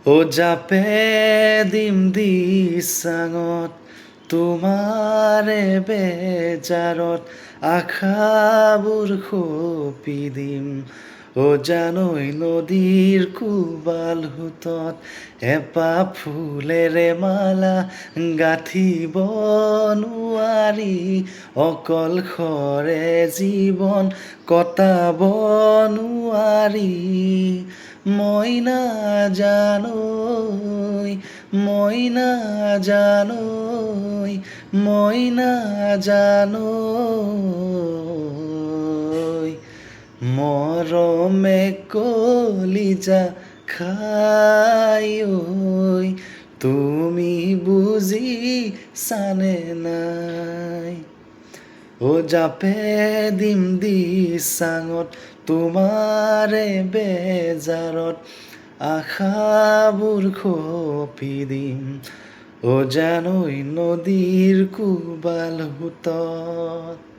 ও জাপে দিম দিচাঙত তোমাৰে বেজাৰত আশাবোৰ সপি দিম ও জানৈ নদীৰ কোবাল সোঁতত এপাহ ফুলেৰে মালা গাঁঠিব নোৱাৰি অকলশৰে জীৱন কটাব নোৱাৰি মই নাজানৈ মই নাজানৈ মই নাজানৈ মৰমে কলিজা খাই ঐ তুমি বুজিছানে নাই ও জাপে দিম দিচাঙত তোমাৰে বেজাৰত আশাবোৰ সপি দিম ও জানৈ নদীৰ কোবাল সোঁতত